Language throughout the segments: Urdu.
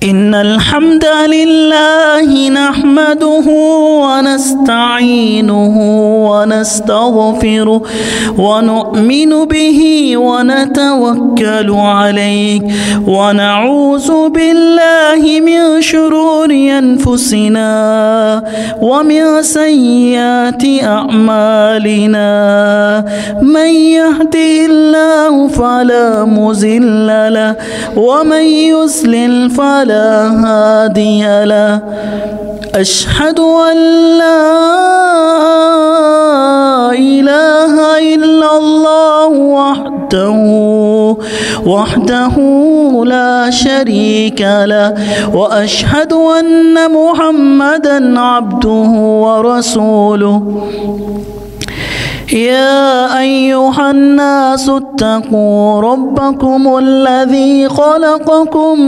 إن الحمد لله نحمده ونستعينه ونستغفره ونؤمن به ونتوكل عليه ونعوذ بالله من شرور أنفسنا ومن سيئات أعمالنا من يهده الله فلا مضل له ومن يضلل فلا هادي له أشهد أن لا إله إلا الله وحده لا شريك له وأشهد أن محمدا عبده ورسوله يا أيها الناس اتقوا ربكم الذي خلقكم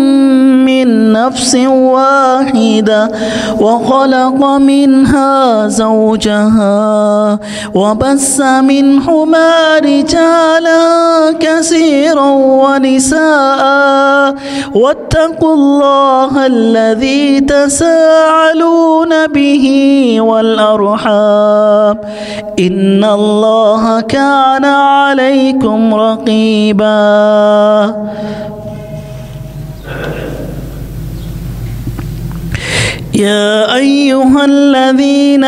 من نفس واحدة وخلق منها زوجها وبث منهما رجالا كثيرا ونساء واتقوا الله الذي تساءلون به والأرحام إن الله كان عليكم رقيبا يا أيها الذين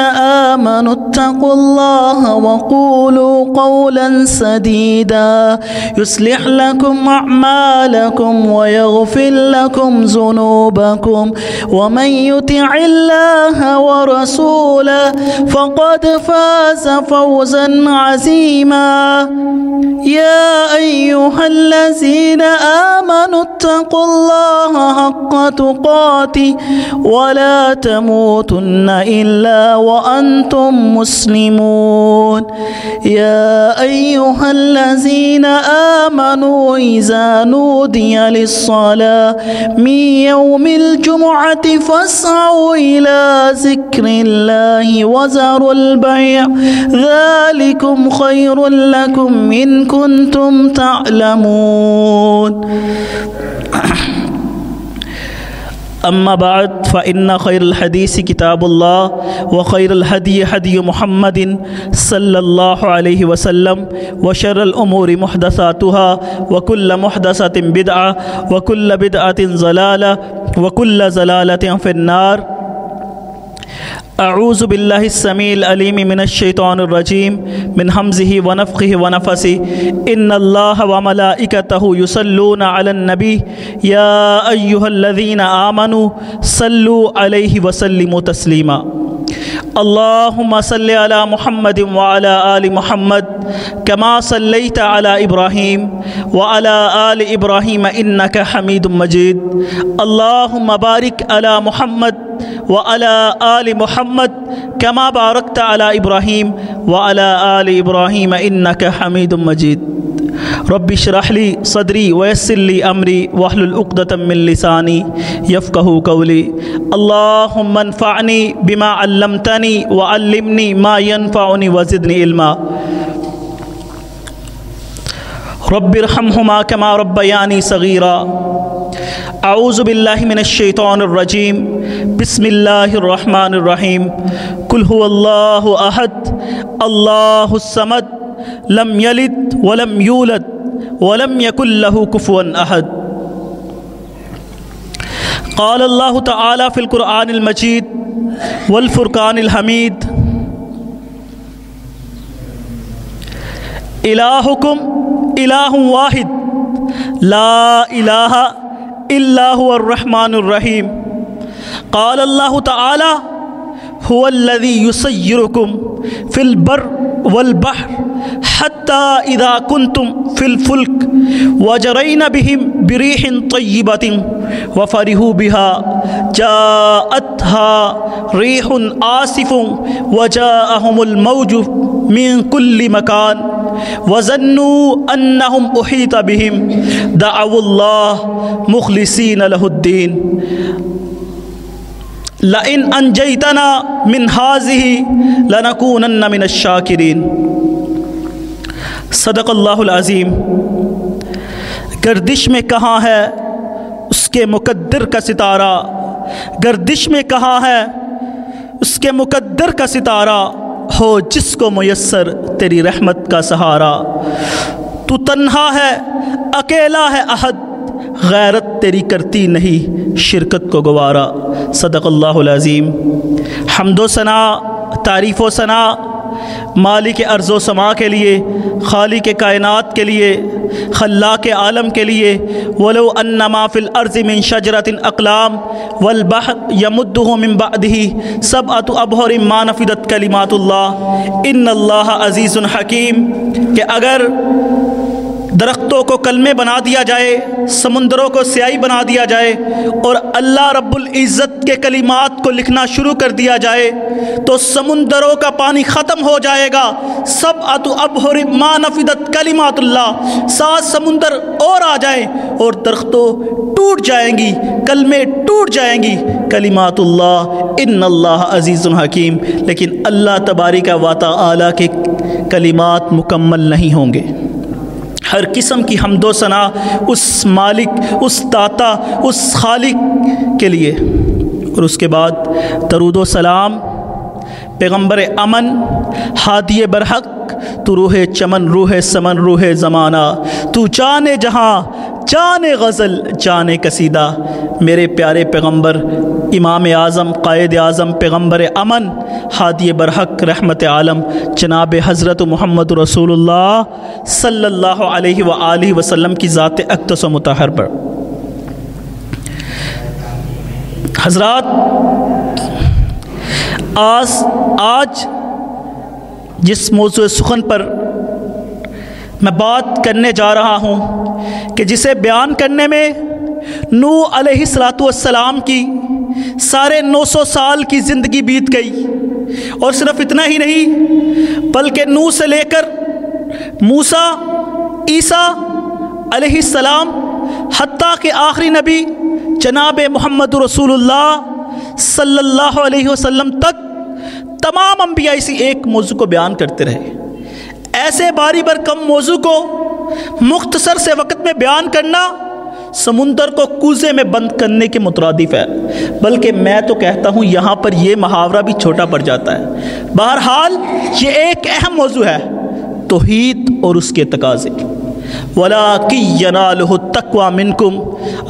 آمنوا اتقوا الله وقولوا قولا سديدا يصلح لكم أعمالكم ويغفر لكم ذنوبكم ومن يطع الله ورسوله فقد فاز فوزا عظيما يا أيها الذين آمنوا اتقوا الله حق تقاته ولا تموتن إلا وأنتم مسلمون يا أيها الذين آمنوا إذا نودي للصلاة من يوم الجمعة فاسعوا إلى ذكر الله وذروا البيع ذلكم خير لكم إن كنتم تعلمون أما بعد فإن خير الحديث كتاب الله وخير الهدي هدي محمد صلى الله عليه وسلم وشر الأمور محدثاتها وكل محدثة بدعة وكل بدعة ضلالة وكل ضلالة في النار أعوذ بالله السميع العليم من الشيطان الرجيم من همزه ونفخه ونفثه إن الله وملائكته يصلون على النبي يا أيها الذين آمنوا صلوا عليه وسلموا تسليما اللهم صل على محمد وعلى آل محمد كما صليت على إبراهيم وعلى آل إبراهيم إنك حميد مجيد اللهم بارك على محمد وعلى آل محمد كما باركت على إبراهيم وعلى آل إبراهيم إنك حميد مجيد رب اشرح لي صدري ويسر لي أمري واحلل عقدة من لساني يفقهوا قولي اللهم انفعني بما علمتني وعلمني ما ينفعني وزدني علما رب ارحمهما كما ربياني صغيرا أعوذ بالله من الشيطان الرجيم بسم الله الرحمن الرحيم قل هو الله أحد الله الصمد لم يلد ولم يولد ولم يكن له كفوا أحد قال الله تعالى في القرآن المجيد والفرقان الحميد إلهكم إله واحد لا إله إلا هو الرحمن الرحيم قال الله تعالى هو الذي يسيركم في البر والبحر حتى إذا كنتم في الفلك وجرين بهم بريح طيبة وفرحوا بها جاءتها ريح آسف وجاءهم الموج من كل مكان وظنوا أنهم أحيط بهم دعوا الله مخلصين له الدين لئن انجیتنا من هذه لنکونن من الشاکرین۔ صدق اللہ العظیم۔ گردش میں کہاں ہے اس کے مقدر کا ستارہ، گردش میں کہاں ہے اس کے مقدر کا ستارہ، ہو جس کو میسر تیری رحمت کا سہارا۔ تو تنہا ہے اکیلا ہے احد، غیرت تیری کرتی نہیں شرکت کو گوارا۔ صدق اللہ العظیم۔ حمد و ثنا، تعریف و ثنا مالک ارض و سما کے لیے، خالق کائنات کے لیے، خلاق عالم کے لیے۔ ولو ان ما فی الارض من شجرۃ اقلام والبحر یمدہ من بعدہ سبعۃ ابحر ما نفدت کلمات اللہ ان اللہ عزیز حکیم، کہ اگر درختوں کو کلمے بنا دیا جائے، سمندروں کو سیاہی بنا دیا جائے، اور اللہ رب العزت کے کلمات کو لکھنا شروع کر دیا جائے تو سمندروں کا پانی ختم ہو جائے گا۔ سبعۃ ابحر ما نفدت کلمات اللہ، 7 سمندر اور آ جائیں اور درختوں ٹوٹ جائیں گی، کلمے ٹوٹ جائیں گی، کلمات اللہ ان اللہ عزیز حکیم، لیکن اللہ تبارک و تعالی کے کلمات مکمل نہیں ہوں گے۔ ہر قسم کی حمد و ثنا اس مالک، اس داتا، اس خالق کے لیے۔ اور اس کے بعد درود و سلام پیغمبر امن، ہادی برحق، تو روح چمن، روح سمن، روح زمانہ، تو جانے جہاں، جانے غزل، جانے قصیدہ، میرے پیارے پیغمبر امام اعظم، قائد اعظم، پیغمبر امن، ہادی برحق، رحمت عالم، جناب حضرت محمد رسول اللہ صلی اللہ علیہ وآلہ وسلم کی ذات اقدس و مطہر پر۔ حضرات، آج جس موضوع سخن پر میں بات کرنے جا رہا ہوں، کہ جسے بیان کرنے میں نوح علیہ السلام کی 950 سال کی زندگی بیت گئی، اور صرف اتنا ہی نہیں بلکہ نوح سے لے کر موسیٰ، عیسیٰ علیہ السلام، حتیٰ کہ آخری نبی جناب محمد رسول اللہ صلی اللہ علیہ وسلم تک تمام انبیاء اسی ایک موضوع کو بیان کرتے رہے۔ ایسے باری بر کم موضوع کو مختصر سے وقت میں بیان کرنا سمندر کو کوزے میں بند کرنے کے مترادف ہے، بلکہ میں تو کہتا ہوں یہاں پر یہ محاورہ بھی چھوٹا پڑ جاتا ہے۔ بہرحال یہ ایک اہم موضوع ہے، توحید اور اس کے تقاضے۔ وَلَٰكِن يَنَالُهُ التَّقْوَىٰ مِنكُمْ،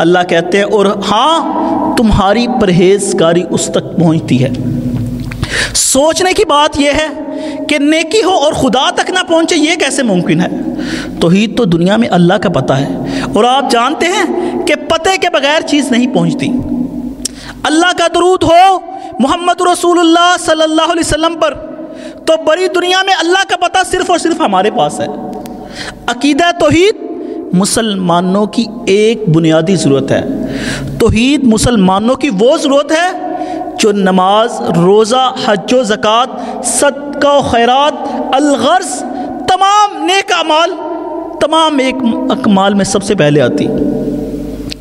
اللہ کہتے ہیں اور ہاں تمہاری پرہیزگاری اس تک پہنچتی ہے۔ سوچنے کی بات یہ ہے کہ نیکی ہو اور خدا تک نہ پہنچے، یہ کیسے ممکن ہے؟ توحید تو دنیا میں اللہ کا پتہ ہے، اور آپ جانتے ہیں کہ پتے کے بغیر چیز نہیں پہنچتی۔ اللہ کا درود ہو محمد رسول اللہ صلی اللہ علیہ وسلم پر، تو بڑی دنیا میں اللہ کا پتہ صرف اور صرف ہمارے پاس ہے۔ عقیدہ توحید مسلمانوں کی ایک بنیادی ضرورت ہے۔ توحید مسلمانوں کی وہ ضرورت ہے جو نماز، روزہ، حج و زکوٰۃ، صدقہ و خیرات، الغرض، تمام نیک اعمال، تمام ایک اعمال میں سب سے پہلے آتی۔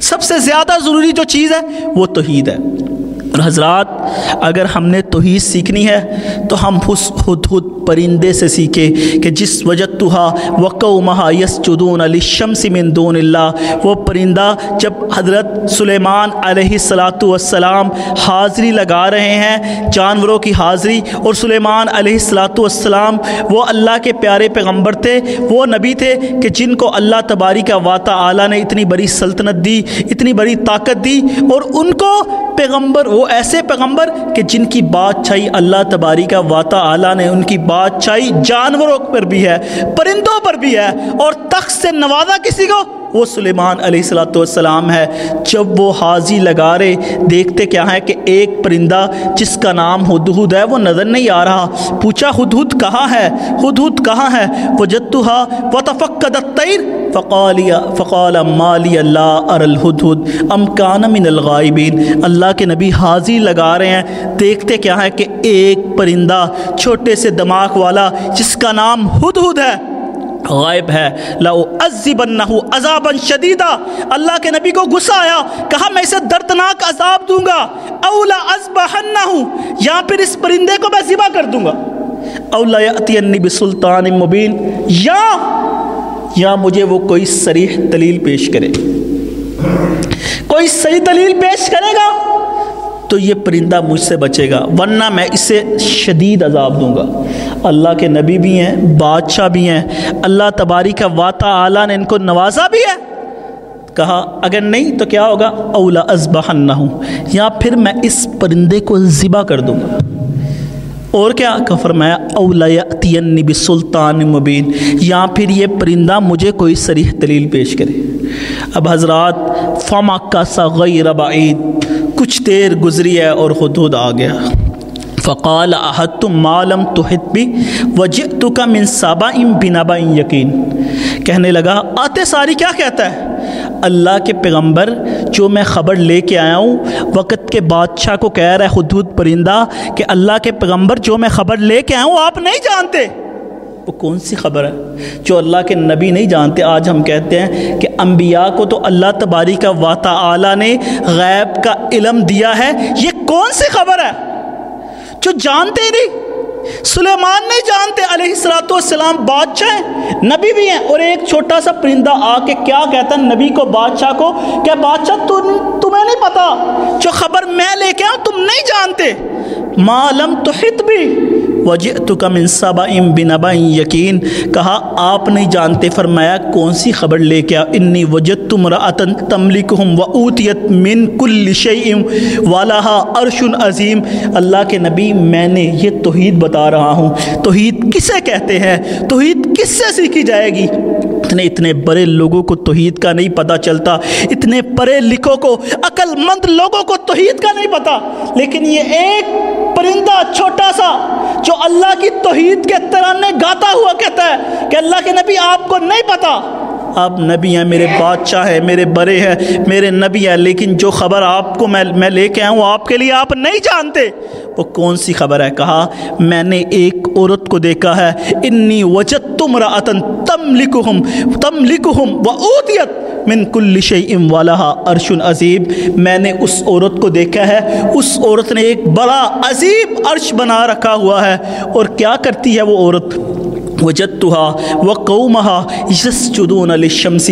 سب سے زیادہ ضروری جو چیز ہے وہ توحید ہے۔ اور حضرات، اگر ہم نے توحید سیکھنی ہے تو ہم اس ہدہد پرندے سے سیکھیں کہ جس وجدتھا وقومھا یسجدون للشمس من دون اللہ، وہ پرندہ جب حضرت سلیمان علیہ السلام حاضری لگا رہے ہیں، جانوروں کی حاضری، اور سلیمان علیہ السلام وہ اللہ کے پیارے پیغمبر تھے، وہ نبی تھے کہ جن کو اللہ تبارک و تعالی نے اتنی بڑی سلطنت دی، اتنی بڑی طاقت دی، اور ان کو پیغمبر، وہ ایسے پیغمبر کہ جن کی بادشاہی اللہ تبارک و تعالی نے، ان کی بادشاہی جانوروں پر بھی ہے، پرندوں پر بھی ہے، اور تخت سے نوازا کسی کو وہ سلیمان علیہ السلام ہے۔ جب وہ حاضری لگا رہے، دیکھتے کیا ہے کہ ایک پرندہ جس کا نام ہدہد ہے وہ نظر نہیں آ رہا۔ پوچھا ہدہد کہاں ہے، ہدہد کہاں ہے؟ وجدتھا وتفقد الطیر فقال ما لی لا اری الہدہد ام کان من الغائبین۔ اللہ کے نبی حاضری لگا رہے ہیں، دیکھتے کیا ہے کہ ایک پرندہ چھوٹے سے دماغ والا جس کا نام ہدہد ہے غائب ہے۔ لَأُعَذِّبَنَّهُ عَذَابًا شَدِيدًا، اللہ کے نبی کو غصہ آیا، کہا میں اسے دردناک عذاب دوں گا، اَوْ لَأَذْبَحَنَّهُ، یا پھر اس پرندے کو میں ذبح کر دوں گا، اَوْ لَيَأْتِيَنِّي بِسُلْطَانٍ مُبِينٍ، یا مجھے وہ کوئی صریح دلیل پیش کرے۔ کوئی صحیح دلیل پیش کرے گا تو یہ پرندہ مجھ سے بچے گا، ورنہ میں اسے شدید عذاب دوں گا۔ اللہ کے نبی بھی ہیں، بادشاہ بھی ہیں، اللہ تبارک و تعالی نے ان کو نوازا بھی ہے۔ کہا اگر نہیں تو کیا ہوگا؟ اولا اذبحنہ، یا پھر میں اس پرندے کو ذبح کر دوں گا۔ اور کیا کہ فرمایا اولا یأتینی بسلطان مبین، یا پھر یہ پرندہ مجھے کوئی صریح دلیل پیش کرے۔ اب حضرات فمکث غیر بعید، کچھ دیر گزری ہے اور ہدہد آ گیا۔ فقال احطت ما لم تحط بی وجئتک من سبأ بنبأ یقین، کہنے لگا آتے ساری کیا کہتا ہے؟ اللہ کے پیغمبر جو میں خبر لے کے آیا ہوں، وقت کے بادشاہ کو کہہ رہا ہے ہدہد پرندہ کہ اللہ کے پیغمبر جو میں خبر لے کے آیا ہوں آپ نہیں جانتے۔ وہ کون سی خبر ہے جو اللہ کے نبی نہیں جانتے؟ آج ہم کہتے ہیں کہ انبیاء کو تو اللہ تبارک و تعالی نے غیب کا علم دیا ہے، یہ کون سی خبر ہے جو جانتے ہی نہیں؟ سلیمان نہیں جانتے علیہ السلام بادشاہ ہیں، نبی بھی ہیں، اور ایک چھوٹا سا پرندہ آ کے کیا کہتا ہے نبی کو، بادشاہ کو، کہ بادشاہ تمہیں نہیں پتا جو خبر میں لے کے آؤں تم نہیں جانتے۔ ما لم تحط بی وجئتک من سبأ بنبأ یقین، کہا آپ نہیں جانتے، فرمایا کون سی خبر لے کے آؤ؟ انی وجدت امرأۃ تملکہم وأوتیت من کل شیء ولہا عرش عظیم۔ اللہ کے نبی میں نے یہ توحید بتا رہا ہوں، توحید کسے کہتے ہیں، توحید کس سے سیکھی جائے گی؟ اتنے بڑے لوگوں کو توحید کا نہیں پتہ چلتا، اتنے پڑھے لکھوں کو، عقل مند لوگوں کو توحید کا نہیں پتہ، لیکن یہ ایک پرندہ چھوٹا سا جو اللہ کی توحید کے ترانے گاتا ہوا کہتا ہے کہ اللہ کے نبی آپ کو نہیں پتا، آپ نبی ہیں، میرے بادشاہ ہیں، میرے بڑے ہیں، میرے نبی ہیں، لیکن جو خبر آپ کو میں لے کے آیا ہوں آپ کے لیے آپ نہیں جانتے۔ وہ کون سی خبر ہے؟ کہا میں نے ایک عورت کو دیکھا ہے، انی وجدت امرأۃ تملکہم وأوتیت من کل شیء ولہا عرش عظیم، میں نے اس عورت کو دیکھا ہے، اس عورت نے ایک بڑا عظیم عرش بنا رکھا ہوا ہے، اور کیا کرتی ہے وہ عورت؟ وجدتها وقومها یسجدون للشمس،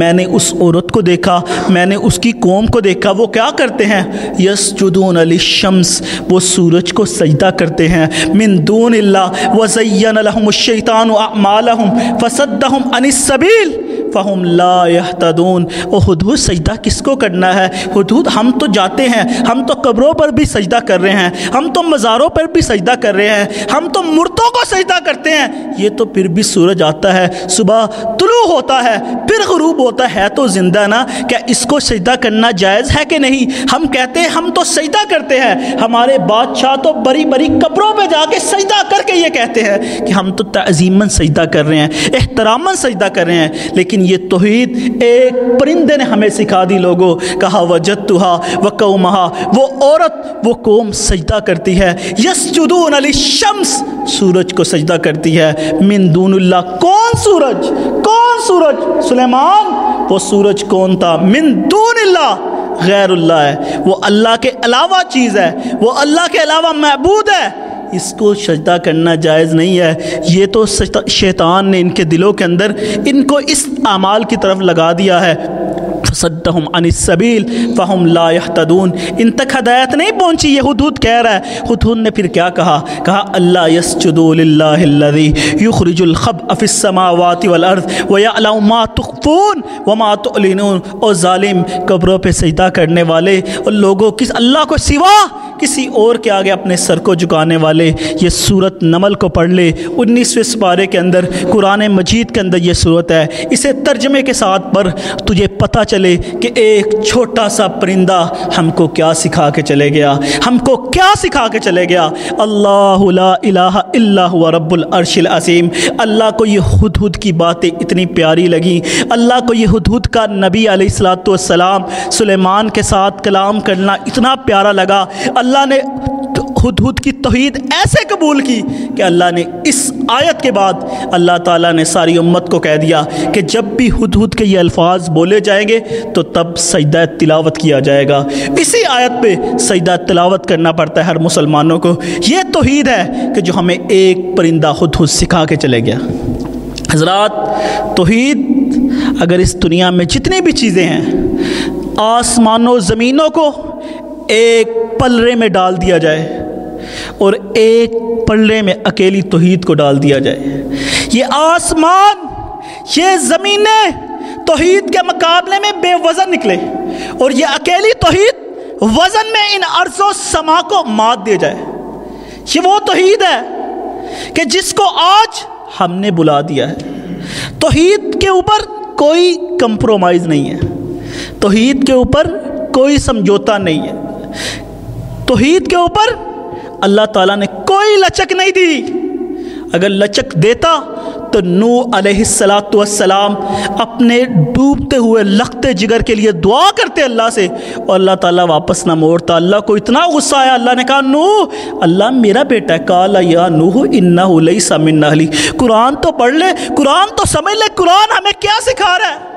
میں نے اس عورت کو دیکھا، میں نے اس کی قوم کو دیکھا، وہ کیا کرتے ہیں؟ یسجدون للشمس، وہ سورج کو سجدہ کرتے ہیں، من دون اللہ، وزین لهم الشیطان اعمالهم فصدهم عن السبیل فہم لا یہتدون۔ اور ہدہد سجدہ کس کو کرنا ہے؟ ہدہد ہم تو جاتے ہیں، ہم تو قبروں پر بھی سجدہ کر رہے ہیں، ہم تو مزاروں پر بھی سجدہ کر رہے ہیں، ہم تو مردوں کو سجدہ کرتے ہیں، یہ تو پھر بھی سورج آتا ہے، صبح طلوع ہوتا ہے، پھر غروب ہوتا ہے تو زندہ نا، کیا اس کو سجدہ کرنا جائز ہے کہ نہیں؟ ہم کہتے ہیں ہم تو سجدہ کرتے ہیں، ہمارے بادشاہ تو بڑی بڑی قبروں پہ جا کے سجدہ کر کے یہ کہتے ہیں کہ ہم تو تعظیماً سجدہ کر رہے ہیں، احتراماً سجدہ کر رہے ہیں، لیکن یہ توحید ایک پرندے نے ہمیں سکھا دی لوگوں۔ کہا وجدتها وقومها، وہ عورت وہ قوم سجدہ کرتی ہے، یسجدون للشمس، سورج کو سجدہ کرتی ہے، من دون اللہ، کون سورج؟ کون سورج؟ سلیمان، وہ سورج کون تھا؟ من دون اللہ، غیر اللہ ہے، وہ اللہ کے علاوہ چیز ہے، وہ اللہ کے علاوہ معبود ہے، اس کو سجدہ کرنا جائز نہیں ہے۔ یہ تو شیطان نے ان کے دلوں کے اندر ان کو اس اعمال کی طرف لگا دیا ہے، فصدہم عن السبیل فہم لا یہتدون، ان تک ہدایت نہیں پہنچی، یہ ہدہد کہہ رہا ہے۔ ہدہد نے پھر کیا کہا؟ کہا اللہ یسجدوا للہ الذی یخرج الخبء فی السماوات والارض ویعلم ما تخفون وما تعلنون۔ اور ظالم قبروں پہ سجدہ کرنے والے اور لوگوں کس اللہ کو سوا کسی اور کے آگے اپنے سر کو جھکانے والے، یہ سورت نمل کو پڑھ لے، 19ویں سپارے کے اندر قرآن مجید کے اندر یہ سورت ہے، اسے ترجمے کے ساتھ پڑھ، تجھے پتہ چلے کہ ایک چھوٹا سا پرندہ ہم کو کیا سکھا کے چلے گیا، ہم کو کیا سکھا کے چلے گیا۔ اللہ لا الہ الا هو رب العرش العظیم۔ اللہ کو یہ ہدہد کی باتیں اتنی پیاری لگی، اللہ کو یہ ہدہد کا نبی علیہ السلام سلیمان کے ساتھ کلام کرنا اتنا پیارا لگا، اللہ نے ہدہد کی توحید ایسے قبول کی کہ اللہ نے اس آیت کے بعد اللہ تعالیٰ نے ساری امت کو کہہ دیا کہ جب بھی ہدہد کے یہ الفاظ بولے جائیں گے تو تب سجدہ تلاوت کیا جائے گا۔ اسی آیت پہ سجدہ تلاوت کرنا پڑتا ہے ہر مسلمانوں کو۔ یہ توحید ہے کہ جو ہمیں ایک پرندہ ہدہد سکھا کے چلے گیا۔ حضرات، توحید اگر اس دنیا میں جتنی بھی چیزیں ہیں آسمانوں زمینوں کو ایک پلڑے میں ڈال دیا جائے اور ایک پلڑے میں اکیلی توحید کو ڈال دیا جائے، یہ آسمان یہ زمینیں توحید کے مقابلے میں بے وزن نکلے اور یہ اکیلی توحید وزن میں ان ارض و سما کو مات دے جائے، یہ وہ توحید ہے کہ جس کو آج ہم نے بلا دیا ہے۔ توحید کے اوپر کوئی کمپرومائز نہیں ہے، توحید کے اوپر کوئی سمجھوتا نہیں ہے، توحید کے اوپر اللہ تعالیٰ نے کوئی لچک نہیں دی۔ اگر لچک دیتا تو نوح علیہ السلام اپنے ڈوبتے ہوئے لختے جگر کے لیے دعا کرتے اللہ سے اور اللہ تعالیٰ واپس نہ موڑتا۔ اللہ کو اتنا غصہ آیا، اللہ نے کہا نوح، اللہ میرا بیٹا ہے، قال یا نوح انہ لیس من اہلی۔ قرآن تو پڑھ لے، قرآن تو سمجھ لے، قرآن ہمیں کیا سکھا رہا ہے؟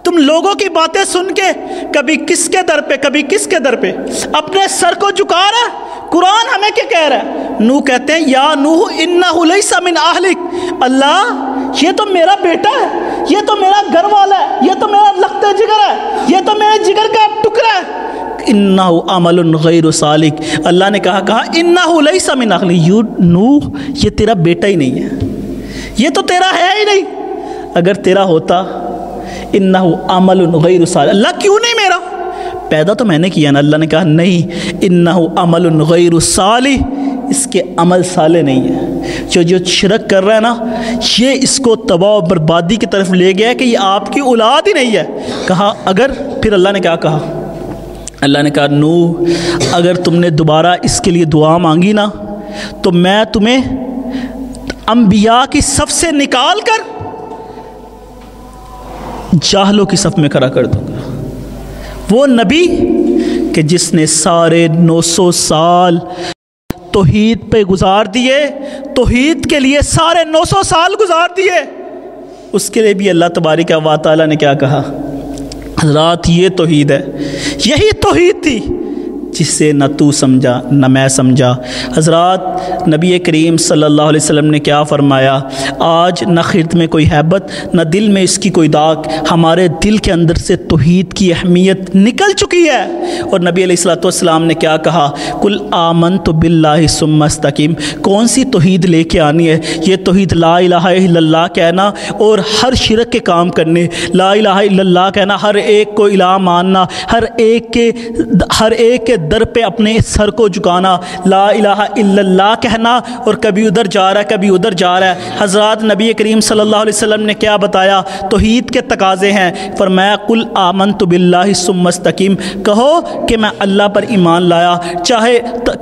تم لوگوں کی باتیں سن کے کبھی کس کے در پہ کبھی کس کے در پہ اپنے سر کو جھکا رہا ہے۔ قرآن ہمیں کیا کہہ رہا ہے؟ نوح کہتے ہیں یا نوح انہ لیس من اہلک، اللہ یہ تو میرا بیٹا ہے، یہ تو میرا گھر والا ہے، یہ تو میرا لخت جگر ہے، یہ تو میرے جگر کا ٹکڑا ہے۔ انہ عمل غیر صالح، اللہ نے کہا انہ لیس من اہلک، نوح یہ تیرا بیٹا ہی نہیں ہے، یہ تو تیرا ہے ہی نہیں۔ اگر تیرا ہوتا انہ عمل غیر صالح، اللہ کیوں نہیں میرا؟ پیدا تو میں نے کیا نا۔ اللہ نے کہا نہیں، انہ عمل غیر صالح، اس کے عمل صالح نہیں ہے۔ جو شرک کر رہا ہے نا، یہ اس کو تباہ و بربادی کی طرف لے گیا ہے کہ یہ آپ کی اولاد ہی نہیں ہے۔ کہا اگر، پھر اللہ نے کیا کہا؟ اللہ نے کہا نوح اگر تم نے دوبارہ اس کے لیے دعا مانگی نا تو میں تمہیں انبیاء کی صف سے نکال کر جاہلوں کی صف میں کھڑا کر دوں گا۔ وہ نبی کہ جس نے سارے 900 سال توحید پہ گزار دیے، توحید کے لیے سارے 900 سال گزار دیے، اس کے لیے بھی اللہ تبارک و تعالیٰ نے کیا کہا؟ حضرات یہ توحید ہے، یہی توحید تھی جسے نہ تو سمجھا نہ میں سمجھا۔ حضرات نبی کریم صلی اللہ علیہ وسلم نے کیا فرمایا؟ آج نہ خرد میں کوئی ہیبت نہ دل میں اس کی کوئی داغ، ہمارے دل کے اندر سے توحید کی اہمیت نکل چکی ہے۔ اور نبی علیہ الصلوۃ والسلام نے کیا کہا؟ قل آمنت باللہ ثم استقم۔ کون سی توحید لے کے آنی ہے؟ یہ توحید لا الہ الا اللہ کہنا اور ہر شرک کے کام کرنے، لا الہ الا اللہ کہنا، ہر ایک کو الہ ماننا، ہر ایک کے در پہ اپنے سر کو جھکانا، لا الہ الا اللہ کہنا، اور کبھی ادھر جا رہا ہے کبھی ادھر جا رہا ہے۔ حضرات نبی کریم صلی اللہ علیہ وسلم نے کیا بتایا؟ توحید کے تقاضے ہیں۔ فرمایا قل آمنت باللہ ثم استقم، کہو کہ میں اللہ پر ایمان لایا،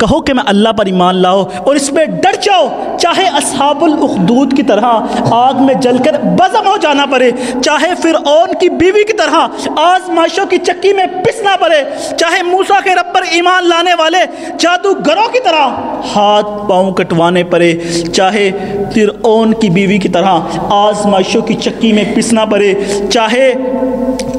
کہو کہ میں اللہ پر ایمان لاؤ اور اس پہ ڈٹ جاؤ، چاہے اصحاب الاخدود کی طرح آگ میں جل کر بزم ہو جانا پڑے، چاہے فرعون کی بیوی کی طرح آزمائشوں کی چکی میں پسنا پڑے، چاہے موسیٰ کے رب پر ایمان لانے والے جادوگروں کی طرح ہاتھ پاؤں کٹوانے پڑے، چاہے فرعون کی بیوی کی طرح آزمائشوں کی چکی میں پسنا پڑے، چاہے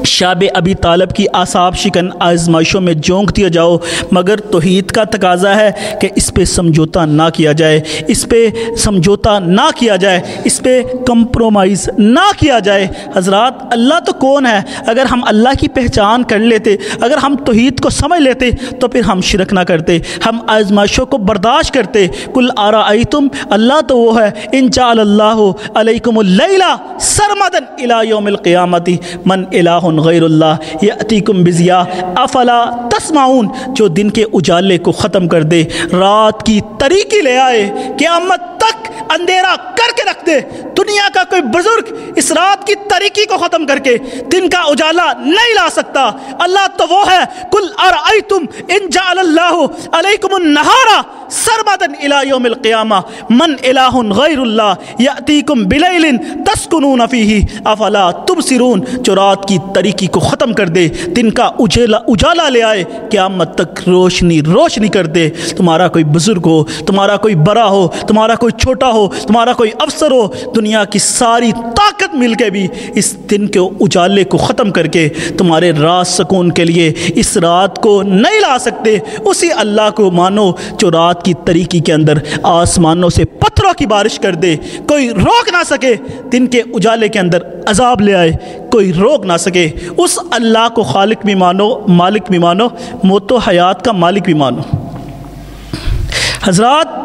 شاب ابی طالب کی اعصاب شکن آزمائشوں میں جونک دیا جاؤ، مگر توحید کا تقاضا ہے کہ اس پہ سمجھوتا نہ کیا جائے، اس پہ سمجھوتا نہ کیا جائے، اس پہ کمپرومائز نہ کیا جائے۔ حضرات اللہ تو کون ہے؟ اگر ہم اللہ کی پہچان کر لیتے، اگر ہم توحید کو سمجھ لیتے تو پھر ہم شرک نہ کرتے، ہم آزمائشوں کو برداشت کرتے۔ قل ارأیتم، اللہ تو وہ ہے، ان جعل اللہ علیکم اللیل سرمدا الی یوم القیامت من الہ غیر اللہ یأتیکم بضیاء افلا تسمعون، جو دن کے اجالے کو ختم کر دے، رات کی تاریکی لے آئے، قیامت تک اندھیرا کر کے رکھ دے۔ دنیا کا کوئی بزرگ اس رات کی تاریکی کو ختم کر کے دن کا اجالا نہیں لا سکتا۔ اللہ تو وہ ہے، قل ارأیتم ان جعل اللہ علیکم النہار سرمدا الی یوم القیامہ من الہ غیر اللہ یأتیکم بلیل تسکنون فیہ افلا تبصرون، جو رات کی تاریکی کو ختم کر دے، دن کا اجالا لے آئے، قیامت تک روشنی کر دے۔ تمہارا کوئی بزرگ ہو، تمہارا کوئی بڑا ہو، تمہارا کوئی چھوٹا ہو، تمہارا کوئی افسر ہو، دنیا کی ساری طاقت مل کے بھی اس دن کے اجالے کو ختم کر کے تمہارے رات سکون کے لیے اس رات کو نہیں لا سکتے، اسی اللہ کو مانو جو رات کی تاریکی کے اندر آسمانوں سے پتھروں کی بارش کر دے، کوئی روک نہ سکے، دن کے اجالے کے اندر عذاب لے آئے، کوئی روک نہ سکے، اس اللہ کو خالق بھی مانو، مالک بھی مانو، موت و حیات کا مالک بھی مانو۔ حضرات،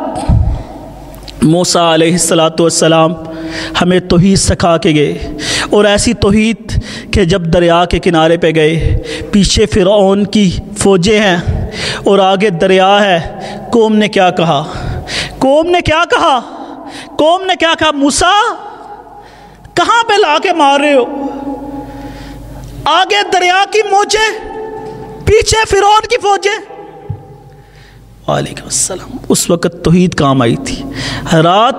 موسیٰ علیہ السلام ہمیں توحید سکھا کے گئے، اور ایسی توحید کہ جب دریا کے کنارے پہ گئے، پیچھے فرعون کی فوجیں ہیں اور آگے دریا ہے، قوم نے کیا کہا؟ قوم نے کیا کہا؟ قوم نے کیا کہا؟ موسیٰ کہاں پہ لا کے مار رہے ہو؟ آگے دریا کی موجیں، پیچھے فرعون کی فوجیں۔ وعلیکم السلام۔ اس وقت توحید کام آئی تھی۔ حضرات،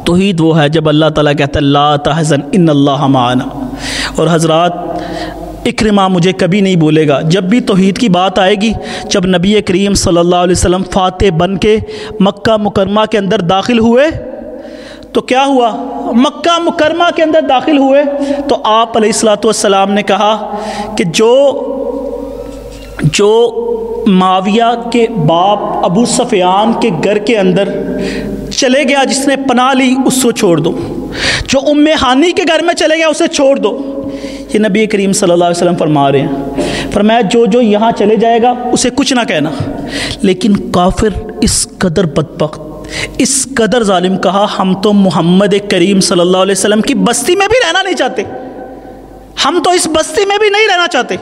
توحید وہ ہے جب اللہ تعالیٰ کہتا ہے لا تحزن ان اللہ معنا۔ اور حضرات، اکرمہ مجھے کبھی نہیں بولے گا، جب بھی توحید کی بات آئے گی، جب نبی کریم صلی اللہ علیہ وسلم فاتح بن کے مکہ مکرمہ کے اندر داخل ہوئے تو کیا ہوا؟ مکہ مکرمہ کے اندر داخل ہوئے تو آپ علیہ الصلوۃ والسلام نے کہا کہ جو معاویہ کے باپ ابو سفیان کے گھر کے اندر چلے گیا، جس نے پناہ لی، اس کو چھوڑ دو۔ جو ام ہانی کے گھر میں چلے گیا، اسے چھوڑ دو۔ یہ نبی کریم صلی اللہ علیہ وسلم فرما رہے ہیں، فرمایا جو یہاں چلے جائے گا اسے کچھ نہ کہنا۔ لیکن کافر اس قدر بدبخت، اس قدر ظالم کہا ہم تو محمد کریم صلی اللہ علیہ وسلم کی بستی میں بھی رہنا نہیں چاہتے، ہم تو اس بستی میں بھی نہیں رہنا چاہتے۔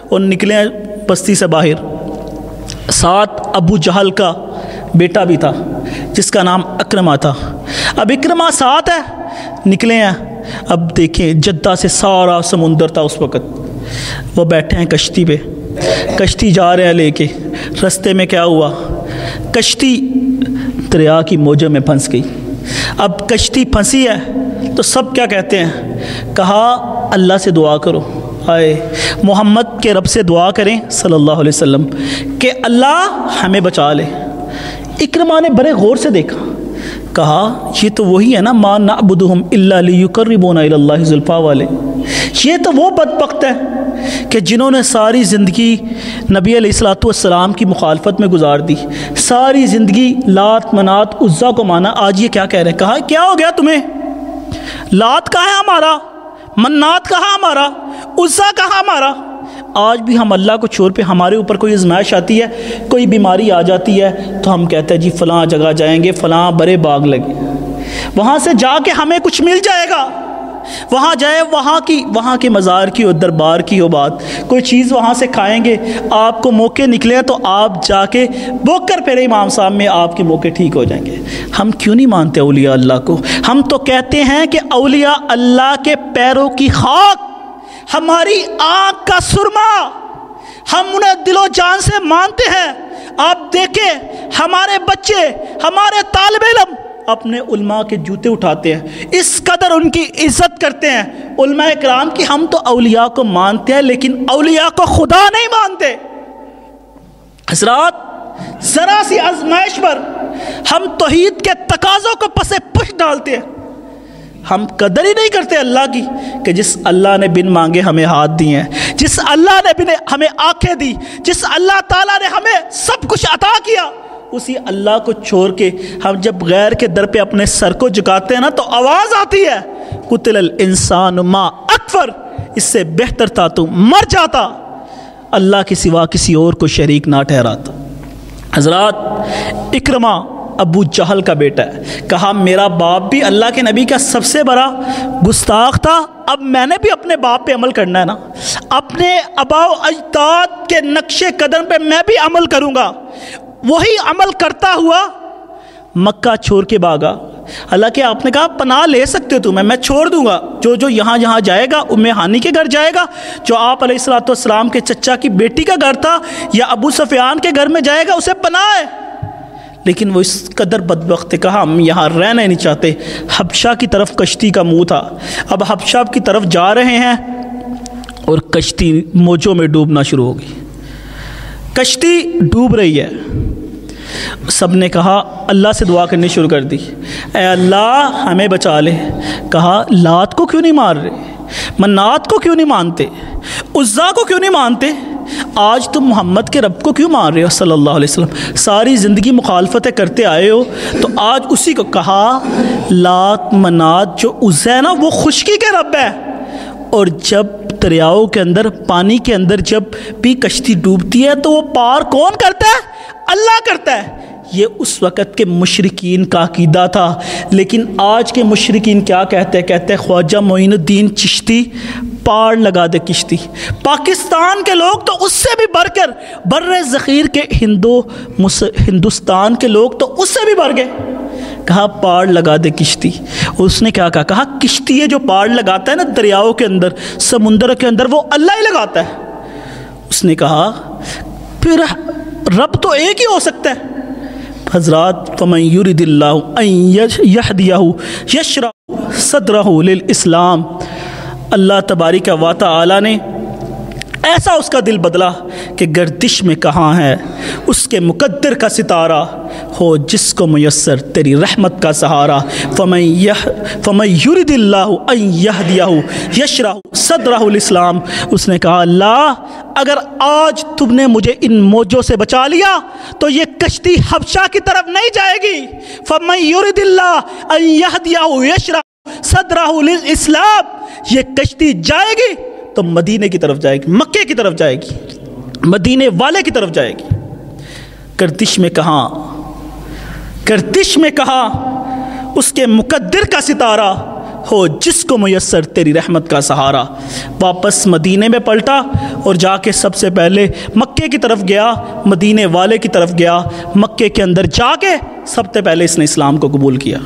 اور نکلے بستی سے باہر، ساتھ ابو جہل کا بیٹا بھی تھا جس کا نام اکرمہ تھا۔ اب اکرمہ ساتھ ہے، نکلے ہیں۔ اب دیکھیں جدہ سے سارا سمندر تھا اس وقت، وہ بیٹھے ہیں کشتی پہ، کشتی جا رہے ہیں لے کے۔ رستے میں کیا ہوا؟ کشتی دریا کی موجوں میں پھنس گئی۔ اب کشتی پھنسی ہے تو سب کیا کہتے ہیں؟ کہا اللہ سے دعا کرو، آئے محمد کے رب سے دعا کریں صلی اللہ علیہ وسلم کہ اللہ ہمیں بچا لے۔ اکرمہ نے بڑے غور سے دیکھا، کہا یہ تو وہی ہے نا ما نعبدہم الا لیقربونا الی اللہ زلفیٰ والے، یہ تو وہ بدبخت ہے کہ جنہوں نے ساری زندگی نبی علیہ الصلوۃ والسلام کی مخالفت میں گزار دی، ساری زندگی لات منات عزا کو مانا، آج یہ کیا کہہ رہے ہیں؟ کہا کیا ہو گیا تمہیں؟ لات کہاں ہے ہمارا؟ منات کہاں ہمارا؟ عزا کہاں ہمارا؟ آج بھی ہم اللہ کو چھوڑ پہ ہمارے اوپر کوئی آزمائش آتی ہے، کوئی بیماری آ جاتی ہے تو ہم کہتے ہیں جی فلاں جگہ جائیں گے، فلاں برے باغ لگے، وہاں سے جا کے ہمیں کچھ مل جائے گا، وہاں جائے، وہاں کے مزار کی اور دربار کی ہو بات، کوئی چیز وہاں سے کھائیں گے، آپ کو موقع نکلے تو آپ جا کے بوک کر پھر امام صاحب میں آپ کے موقع ٹھیک ہو جائیں گے۔ ہم کیوں نہیں مانتے اولیاء اللہ کو؟ ہم تو کہتے ہیں کہ اولیاء اللہ کے پیروں کی خاک ہماری آنکھ کا سرما، ہم انہیں دل و جان سے مانتے ہیں۔ آپ دیکھیں ہمارے بچے، ہمارے طالب علم اپنے علماء کے جوتے اٹھاتے ہیں، اس قدر ان کی عزت کرتے ہیں۔ علماء کرام کی ہم تو اولیاء کو مانتے ہیں لیکن اولیاء کو خدا نہیں مانتے۔ حضرات، ذرا سی آزمائش پر ہم توحید کے تقاضوں کو پس پش ڈالتے ہیں، ہم قدر ہی نہیں کرتے اللہ کی کہ جس اللہ نے بن مانگے ہمیں ہاتھ دیے ہیں، جس اللہ نے ہمیں آنکھیں دی، جس اللہ تعالیٰ نے ہمیں سب کچھ عطا کیا، اسی اللہ کو چھوڑ کے ہم جب غیر کے در پہ اپنے سر کو جھکاتے ہیں نا تو آواز آتی ہے قتل الانسان ما اکفر، اس سے بہتر تھا تو مر جاتا، اللہ کے سوا کسی اور کو شریک نہ ٹھہراتا۔ حضرات، اکرمہ ابو جہل کا بیٹا ہے، کہا میرا باپ بھی اللہ کے نبی کا سب سے بڑا گستاخ تھا، اب میں نے بھی اپنے باپ پہ عمل کرنا ہے نا، اپنے آباء و اجداد کے نقش قدم پہ میں بھی عمل کروں گا۔ وہی عمل کرتا ہوا مکہ چھوڑ کے بھاگا۔ حالانکہ آپ نے کہا پناہ لے سکتے ہو تمہیں، میں چھوڑ دوں گا، جو یہاں جائے گا، ام ہانی کے گھر جائے گا، جو آپ علیہ الصلوۃ والسلام کے چچا کی بیٹی کا گھر تھا، یا ابو سفیان کے گھر میں جائے گا، اسے پناہ ہے۔ لیکن وہ اس قدر بدبخت، کہا ہم یہاں رہنا ہی نہیں چاہتے۔ حبشہ کی طرف کشتی کا منہ تھا، اب حبشہ کی طرف جا رہے ہیں اور کشتی موجوں میں ڈوبنا شروع ہو گئی، کشتی ڈوب رہی ہے۔ سب نے کہا اللہ سے دعا کرنی شروع کر دی، اے اللہ ہمیں بچا لے۔ کہا لات کو کیوں نہیں مار رہے؟ منات کو کیوں نہیں مانتے؟ عزا کو کیوں نہیں مانتے؟ آج تم محمد کے رب کو کیوں مان رہے ہو صلی اللہ علیہ وسلم؟ ساری زندگی مخالفتیں کرتے آئے ہو، تو آج اسی کو کہا لات منات جو عزا ہے نا وہ خشکی کے رب ہے، اور جب دریاؤں کے اندر پانی کے اندر جب بھی کشتی ڈوبتی ہے تو وہ پار کون کرتا ہے؟ اللہ کرتا ہے۔ یہ اس وقت کے مشرکین کا عقیدہ تھا، لیکن آج کے مشرکین کیا کہتے ہیں خواجہ معین الدین چشتی پار لگا دے کشتی۔ پاکستان کے لوگ تو اس سے بھی بڑھ کر، بر ذخیر کے ہندوستان کے لوگ تو اس سے بھی بڑھ گئے، کہا پار لگا دے کشتی۔ اس نے کیا کہا کشتی ہے جو پار لگاتا ہے نا دریاؤں کے اندر، سمندر کے اندر، وہ اللہ ہی لگاتا ہے۔ اس نے کہا پھر رب تو ایک ہی ہو سکتا ہے۔ حضرات فمن یرد اللہ ان یہدیہ یشرح صدرہ للاسلام، اللہ تبارک و تعالی نے ایسا اس کا دل بدلا کہ گردش میں کہاں ہے اس کے مقدر کا ستارہ، ہو جس کو میسر تیری رحمت کا سہارا۔ فمن یرد اللہ ان یہدیہ یشرح صدرہ للاسلام، اس نے کہا اللہ اگر آج تم نے مجھے ان موجوں سے بچا لیا تو یہ کشتی حبشہ کی طرف نہیں جائے گی۔ فمن یرد اللہ ان یہدیہ یشرح صدرہ للاسلام، یہ کشتی جائے گی تو مدینے کی طرف جائے گی، مکے کی طرف جائے گی، مدینے والے کی طرف جائے گی۔ گردش میں کہا اس کے مقدر کا ستارہ، ہو جس کو میسر تیری رحمت کا سہارا۔ واپس مدینے میں پلٹا اور جا کے سب سے پہلے مکے کی طرف گیا، مدینے والے کی طرف گیا۔ مکے کے اندر جا کے سب سے پہلے اس نے اسلام کو قبول کیا۔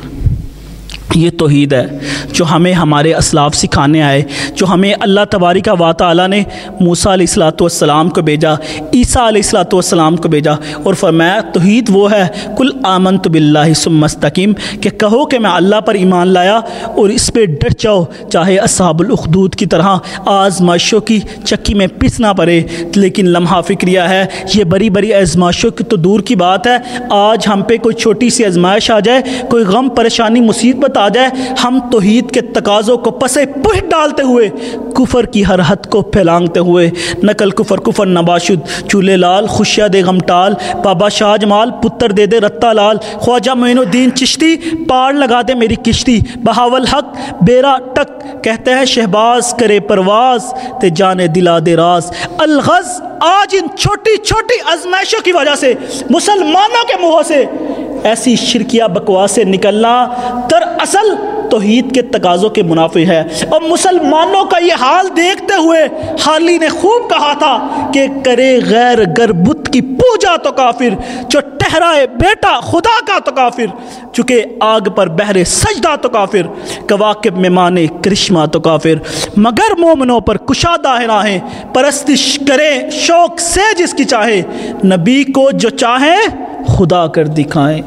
یہ توحید ہے جو ہمیں ہمارے اسلاف سکھانے آئے، جو ہمیں اللہ تبارک و تعالیٰ نے موسیٰ علیہ السلام کو بھیجا، عیسیٰ علیہ السلام کو بھیجا، اور فرمایا توحید وہ ہے قل آمنت باللہ ثم استقم، کہ کہو کہ میں اللہ پر ایمان لایا اور اس پہ ڈٹ جاؤ، چاہے اصحاب الاخدود کی طرح آزمائشوں کی چکی میں پسنا پڑے۔ لیکن لمحہ فکریہ ہے، یہ بڑی بڑی آزمائشوں کی تو دور کی بات ہے، آج ہم پہ کوئی چھوٹی سی آزمائش آ جائے، کوئی غم پریشانی مصیبت آ جائے، ہم توحید کے تقاضوں کو پسے پشت ڈالتے ہوئے، کفر کی ہر حد کو پھیلانگتے ہوئے، نقل کفر نباشد، چولے لال خوشیاں دے غم ٹال، بابا شاہ جمال پتر دے دے رتا لال، خواجہ معین الدین چشتی پار لگا دے میری کشتی، بہاول حق بیرا ٹک، کہتے ہیں شہباز کرے پرواز تے جانے دلا دے راز۔ الغز آج ان چھوٹی چھوٹی آزمائشوں کی وجہ سے مسلمانوں کے منہوں سے ایسی شرکیہ بکواسیں نکلنا دراصل توحید کے تقاضوں کے منافی ہے۔ اور مسلمانوں کا یہ حال دیکھتے ہوئے حالی نے خوب کہا تھا کہ کرے غیر گر بت کی پوجا تو کافر، جو ٹھہرائے بیٹا خدا کا تو کافر، چکے آگ پر بہرے سجدہ تو کافر، کواکب میں مانے کرشمہ تو کافر، مگر مومنوں پر کشادہ ہے راہیں، پرستش کرے شوق سے جس کی چاہے، نبی کو جو چاہے خدا کر دکھائیں،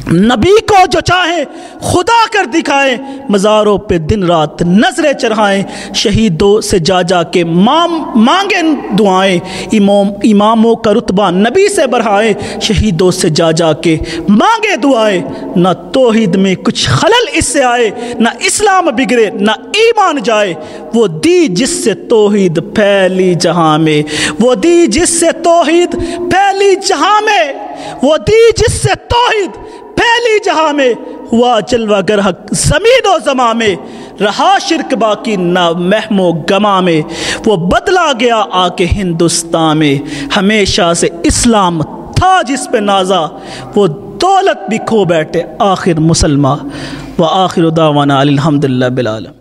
نبی کو جو چاہے خدا کر دکھائیں، مزاروں پہ دن رات نظریں چڑھائیں، شہیدوں سے جا جا کے مانگیں دعائیں، اماموں کا رتبہ نبی سے بڑھائیں، شہیدوں سے جا جا کے مانگے دعائیں، نہ توحید میں کچھ خلل اس سے آئے، نہ اسلام بگڑے نہ ایمان جائے، وہ دی جس سے توحید پھیلی جہاں میں، وہ دی جس سے توحید پھیلی جہاں میں، وہ دی جس سے توحید پھیلی جہاں میں، ہوا جلوہ گر حق زمین و زماں میں، رہا شرک باقی نہ محم و گما میں، وہ بدلا گیا آ کے ہندوستان میں، ہمیشہ سے اسلام تھا جس پہ نازا، وہ دولت بھی کھو بیٹھے آخر مسلمان۔ وآخر دعوانا الحمدللہ بالعالمین۔